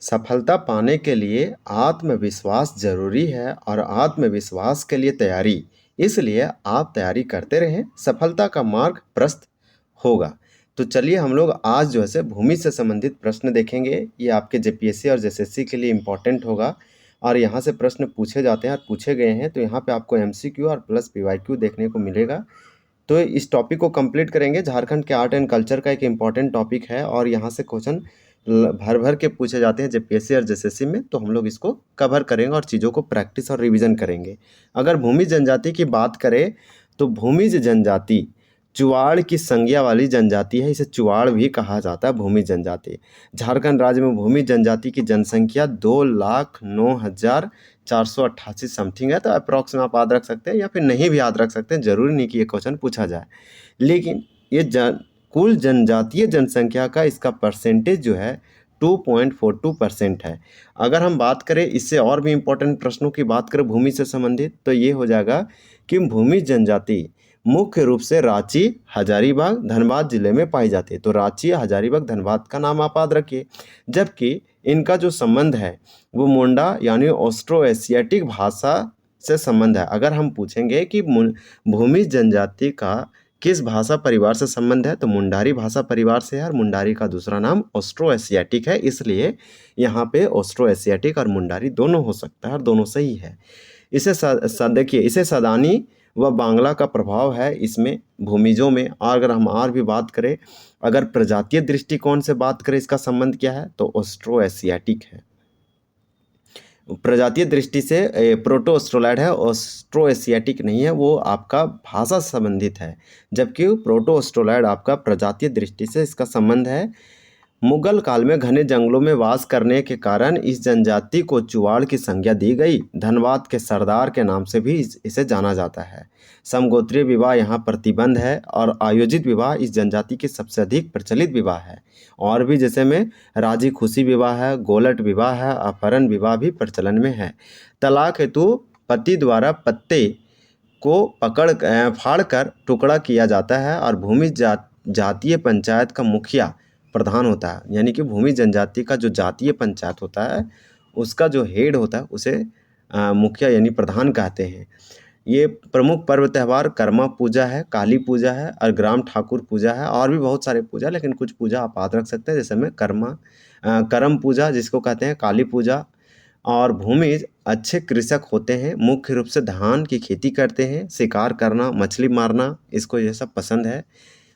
सफलता पाने के लिए आत्मविश्वास ज़रूरी है और आत्मविश्वास के लिए तैयारी। इसलिए आप तैयारी करते रहें, सफलता का मार्ग प्रशस्त होगा। तो चलिए हम लोग आज जो है से भूमि से संबंधित प्रश्न देखेंगे। ये आपके जेपीएससी और जेएसएससी के लिए इम्पोर्टेंट होगा और यहाँ से प्रश्न पूछे जाते हैं और पूछे गए हैं। तो यहाँ पे आपको एमसीक्यू और प्लस पीवाईक्यू देखने को मिलेगा। तो इस टॉपिक को कंप्लीट करेंगे। झारखंड के आर्ट एंड कल्चर का एक इम्पॉर्टेंट टॉपिक है और यहाँ से क्वेश्चन भर भर के पूछे जाते हैं जेपीएससी और जेएसएससी में। तो हम लोग इसको कवर करेंगे और चीज़ों को प्रैक्टिस और रिवीजन करेंगे। अगर भूमि जनजाति की बात करें तो भूमिज जनजाति चुवाड़ की संज्ञा वाली जनजाति है। इसे चुवाड़ भी कहा जाता है, भूमि जनजाति। झारखंड राज्य में भूमि जनजाति की जनसंख्या 2,09,488 समथिंग है। तो अप्रॉक्स में आप याद रख सकते हैं या फिर नहीं भी याद रख सकते हैं, जरूरी नहीं कि ये क्वेश्चन पूछा जाए। लेकिन ये कुल जनजातीय जनसंख्या का इसका परसेंटेज जो है 2.42% है। अगर हम बात करें इससे और भी इम्पोर्टेंट प्रश्नों की बात करें भूमि से संबंधित, तो ये हो जाएगा कि भूमि जनजाति मुख्य रूप से रांची, हजारीबाग, धनबाद जिले में पाई जाती है। तो रांची, हजारीबाग, धनबाद का नाम आप याद रखिए। जबकि इनका जो संबंध है वो मुंडा यानी ऑस्ट्रो एशियाटिक भाषा से संबंध है। अगर हम पूछेंगे कि भूमि जनजाति का किस भाषा परिवार से संबंध है, तो मुंडारी भाषा परिवार से है और मुंडारी का दूसरा नाम ऑस्ट्रो एशियाटिक है। इसलिए यहाँ पे ऑस्ट्रो एशियाटिक और मुंडारी दोनों हो सकता है और दोनों सही है। इसे देखिए, इसे सदानी व बांग्ला का प्रभाव है इसमें भूमिजों में। और अगर हम और भी बात करें, अगर प्रजातीय दृष्टिकोण से बात करें इसका संबंध क्या है, तो ऑस्ट्रो एशियाटिक है। प्रजातीय दृष्टि से प्रोटो ऑस्ट्रोलैड है, ऑस्ट्रो एशियाटिक नहीं है, वो आपका भाषा से संबंधित है। जबकि प्रोटो ऑस्ट्रोलैड आपका प्रजातीय दृष्टि से इसका संबंध है। मुगल काल में घने जंगलों में वास करने के कारण इस जनजाति को चुवाड़ की संज्ञा दी गई। धनबाद के सरदार के नाम से भी इसे जाना जाता है। समगोत्रीय विवाह यहाँ प्रतिबंध है और आयोजित विवाह इस जनजाति के सबसे अधिक प्रचलित विवाह है। और भी जैसे में राजी खुशी विवाह है, गोलट विवाह है, अपहरण विवाह भी प्रचलन में है। तलाक हेतु पति द्वारा पत्ते को फाड़ कर टुकड़ा किया जाता है और भूमि जातीय पंचायत का मुखिया प्रधान होता है। यानी कि भूमि जनजाति का जो जातीय पंचायत होता है उसका जो हेड होता है उसे मुखिया यानी प्रधान कहते हैं। ये प्रमुख पर्व त्यौहार कर्मा पूजा है, काली पूजा है और ग्राम ठाकुर पूजा है। और भी बहुत सारे पूजा, लेकिन कुछ पूजा आप याद रख सकते हैं जैसे में करम पूजा जिसको कहते हैं, काली पूजा। और भूमिज अच्छे कृषक होते हैं, मुख्य रूप से धान की खेती करते हैं, शिकार करना, मछली मारना, इसको ये सब पसंद है।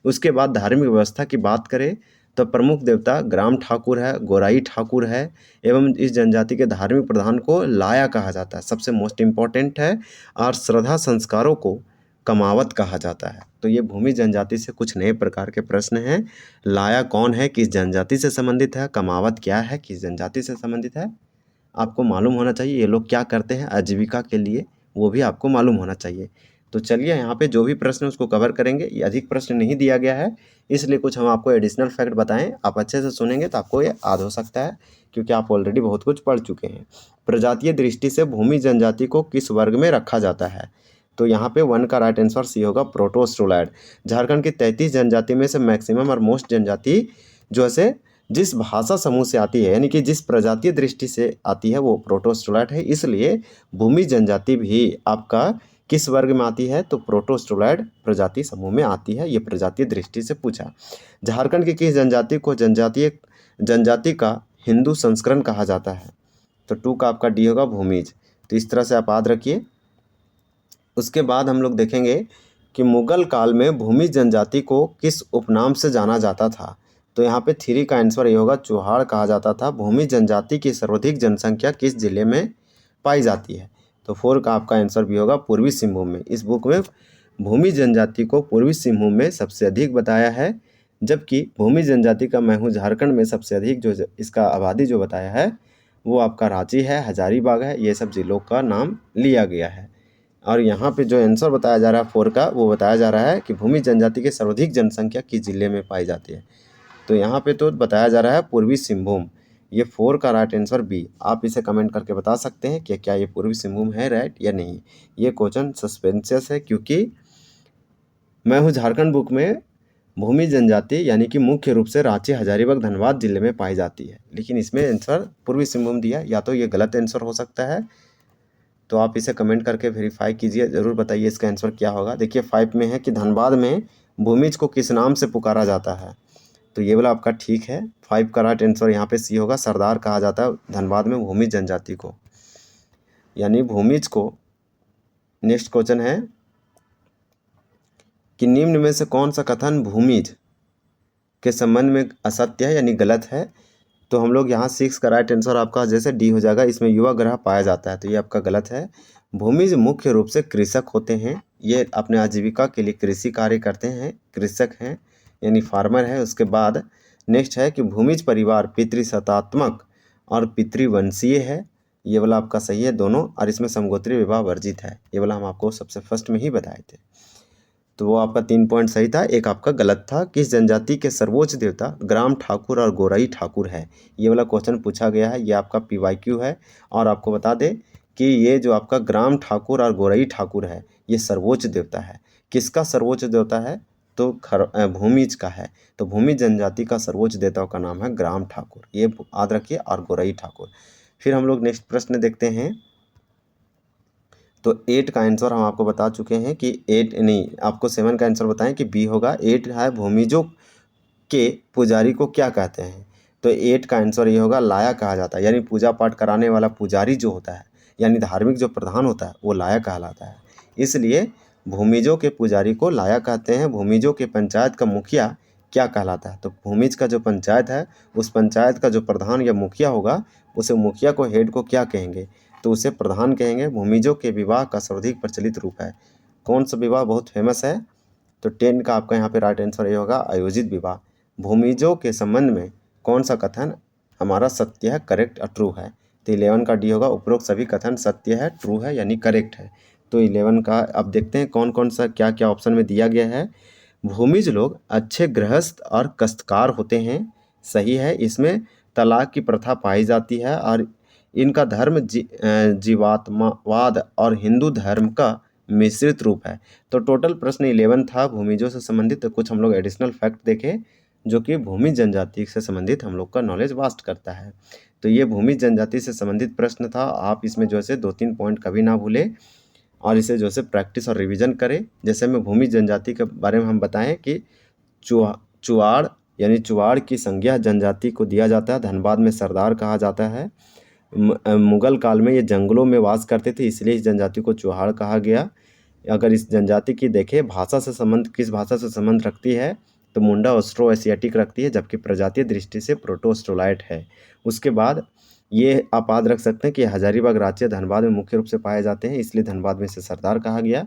उसके बाद धार्मिक व्यवस्था की बात करें तो प्रमुख देवता ग्राम ठाकुर है, गोराई ठाकुर है एवं इस जनजाति के धार्मिक प्रधान को लाया कहा जाता है, सबसे मोस्ट इम्पॉर्टेंट है। और श्रद्धा संस्कारों को कमावत कहा जाता है। तो ये भूमि जनजाति से कुछ नए प्रकार के प्रश्न हैं। लाया कौन है, किस जनजाति से संबंधित है, कमावत क्या है, किस जनजाति से संबंधित है, आपको मालूम होना चाहिए। ये लोग क्या करते हैं आजीविका के लिए, वो भी आपको मालूम होना चाहिए। तो चलिए यहाँ पे जो भी प्रश्न है उसको कवर करेंगे। ये अधिक प्रश्न नहीं दिया गया है, इसलिए कुछ हम आपको एडिशनल फैक्ट बताएं। आप अच्छे से सुनेंगे तो आपको ये याद हो सकता है, क्योंकि आप ऑलरेडी बहुत कुछ पढ़ चुके हैं। प्रजातीय दृष्टि से भूमि जनजाति को किस वर्ग में रखा जाता है, तो यहाँ पे 1 का राइट आंसर सी होगा, प्रोटो ऑस्ट्रोलैड। झारखंड की 33 जनजाति में से मैक्सिमम और मोस्ट जनजाति जो है जिस भाषा समूह से आती है, यानी कि जिस प्रजातीय दृष्टि से आती है, वो प्रोटो ऑस्ट्रोलैड है। इसलिए भूमि जनजाति भी आपका किस वर्ग में आती है, तो प्रोटो ऑस्ट्रोलैड प्रजाति समूह में आती है। ये प्रजातीय दृष्टि से पूछा। झारखंड की किस जनजाति को जनजाति का हिंदू संस्करण कहा जाता है, तो 2 का आपका डी होगा, भूमिज। तो इस तरह से आप याद रखिए। उसके बाद हम लोग देखेंगे कि मुगल काल में भूमि जनजाति को किस उपनाम से जाना जाता था, तो यहाँ पे 3 का आंसर ये होगा, चौहाड़ कहा जाता था। भूमि जनजाति की सर्वाधिक जनसंख्या किस जिले में पाई जाती है, तो 4 का आपका आंसर भी होगा, पूर्वी सिंहभूम में। इस बुक में भूमि जनजाति को पूर्वी सिंहभूम में सबसे अधिक बताया है, जबकि भूमि जनजाति का मैं हूँ झारखंड में सबसे अधिक जो इसका आबादी जो बताया है वो आपका रांची है, हजारीबाग है, ये सब जिलों का नाम लिया गया है। और यहाँ पे जो आंसर बताया जा रहा है 4 का, वो बताया जा रहा है कि भूमि जनजाति की सर्वाधिक जनसंख्या किस जिले में पाई जाती है, तो यहाँ पे तो बताया जा रहा है पूर्वी सिंहभूम। ये 4 का राइट आंसर बी। आप इसे कमेंट करके बता सकते हैं कि क्या ये पूर्वी सिंहभूम है राइट या नहीं। ये क्वेश्चन सस्पेंसियस है, क्योंकि मैं हूँ झारखंड बुक में भूमि जनजाति यानी कि मुख्य रूप से रांची, हजारीबाग, धनबाद जिले में पाई जाती है। लेकिन इसमें आंसर पूर्वी सिंहभूम दिया, या तो ये गलत आंसर हो सकता है, तो आप इसे कमेंट करके वेरीफाई कीजिए, ज़रूर बताइए इसका आंसर क्या होगा। देखिए 5 में है कि धनबाद में भूमिज को किस नाम से पुकारा जाता है, तो ये वाला आपका ठीक है। 5 का राइट आंसर यहाँ पे सी होगा, सरदार कहा जाता है धनबाद में भूमिज जनजाति को, यानी भूमिज को। नेक्स्ट क्वेश्चन है कि निम्न में से कौन सा कथन भूमिज के संबंध में असत्य है यानी गलत है। तो हम लोग यहाँ 6 का राइट आंसर आपका जैसे डी हो जाएगा, इसमें युवा ग्रह पाया जाता है, तो ये आपका गलत है। भूमिज मुख्य रूप से कृषक होते हैं, ये अपने आजीविका के लिए कृषि कार्य करते हैं, कृषक हैं यानी फार्मर है। उसके बाद नेक्स्ट है कि भूमिज परिवार पितृसत्तात्मक और पितृवंशीय है, ये वाला आपका सही है दोनों, और इसमें समगोत्रीय विवाह वर्जित है, ये वाला हम आपको सबसे फर्स्ट में ही बताए थे। तो वो आपका 3 पॉइंट सही था, एक आपका गलत था। किस जनजाति के सर्वोच्च देवता ग्राम ठाकुर और गोरई ठाकुर है, ये वाला क्वेश्चन पूछा गया है, ये आपका PYQ है। और आपको बता दें कि ये जो आपका ग्राम ठाकुर और गोरई ठाकुर है, ये सर्वोच्च देवता है। किसका सर्वोच्च देवता है, तो भूमिज का है। तो भूमिज जनजाति का सर्वोच्च देवता का नाम है ग्राम ठाकुर, ये याद रखिए, और गोरई ठाकुर। फिर हम लोग नेक्स्ट प्रश्न देखते हैं। तो 8 का आंसर हम आपको बता चुके हैं कि 8 नहीं, आपको 7 का आंसर बताएं कि बी होगा। 8 है भूमिजों के पुजारी को क्या कहते हैं, तो 8 का आंसर ये होगा, लाया कहा जाता है। यानी पूजा पाठ कराने वाला पुजारी जो होता है, यानी धार्मिक जो प्रधान होता है, वो लाया कहलाता है। इसलिए भूमिजों के पुजारी को लाया कहते हैं। भूमिजों के पंचायत का मुखिया क्या कहलाता है, तो भूमिज का जो पंचायत है, उस पंचायत का जो प्रधान या मुखिया होगा, उसे मुखिया को, हेड को क्या कहेंगे, तो उसे प्रधान कहेंगे। भूमिजों के विवाह का सर्वाधिक प्रचलित रूप है, कौन सा विवाह बहुत फेमस है, तो 10 का आपका यहाँ पे राइट आंसर ये होगा, आयोजित विवाह। भूमिजों के संबंध में कौन सा कथन हमारा सत्य है, करेक्ट और ट्रू है, तो 11 का डी होगा, उपरोक्त सभी कथन सत्य है, ट्रू है यानी करेक्ट है। तो 11 का अब देखते हैं कौन कौन सा क्या क्या ऑप्शन में दिया गया है। भूमिज लोग अच्छे गृहस्थ और काश्तकार होते हैं, सही है। इसमें तलाक की प्रथा पाई जाती है, और इनका धर्म जीवात्मावाद और हिंदू धर्म का मिश्रित रूप है। तो टोटल प्रश्न 11 था भूमिजों से संबंधित। तो कुछ हम लोग एडिशनल फैक्ट देखे जो कि भूमि जनजाति से संबंधित हम लोग का नॉलेज वास्ट करता है। तो ये भूमि जनजाति से संबंधित प्रश्न था। आप इसमें जो है 2-3 पॉइंट कभी ना भूलें, और इसे जो है प्रैक्टिस और रिवीजन करें। जैसे में भूमि जनजाति के बारे में हम बताएं कि चुआड़ यानी चुआड़ की संज्ञा जनजाति को दिया जाता है, धनबाद में सरदार कहा जाता है। मुगल काल में ये जंगलों में वास करते थे, इसलिए इस जनजाति को चुहाड़ कहा गया। अगर इस जनजाति की देखें भाषा से संबंध, किस भाषा से संबंध रखती है, तो मुंडा ऑस्ट्रो एशियाटिक रखती है, जबकि प्रजातीय दृष्टि से प्रोटो ऑस्ट्रोलाइट है। उसके बाद ये आप याद रख सकते हैं कि हजारीबाग, रांची, धनबाद में मुख्य रूप से पाए जाते हैं, इसलिए धनबाद में से सरदार कहा गया।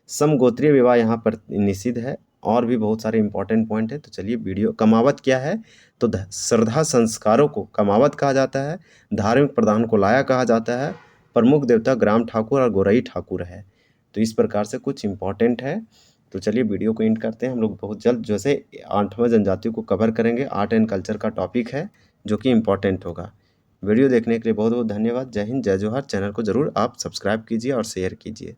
समगोत्रीय विवाह यहाँ पर निषिद्ध है, और भी बहुत सारे इंपॉर्टेंट पॉइंट है। तो चलिए वीडियो, कमावत क्या है, तो श्रद्धा संस्कारों को कमावत कहा जाता है, धार्मिक प्रधान को लाया कहा जाता है, प्रमुख देवता ग्राम ठाकुर और गोरई ठाकुर है। तो इस प्रकार से कुछ इंपॉर्टेंट है। तो चलिए वीडियो को एंड करते हैं। हम लोग बहुत जल्द जैसे 8वें जनजाति को कवर करेंगे, आर्ट एंड कल्चर का टॉपिक है जो कि इम्पॉर्टेंट होगा। वीडियो देखने के लिए बहुत बहुत धन्यवाद। जय हिंद, जय जोहार। चैनल को ज़रूर आप सब्सक्राइब कीजिए और शेयर कीजिए।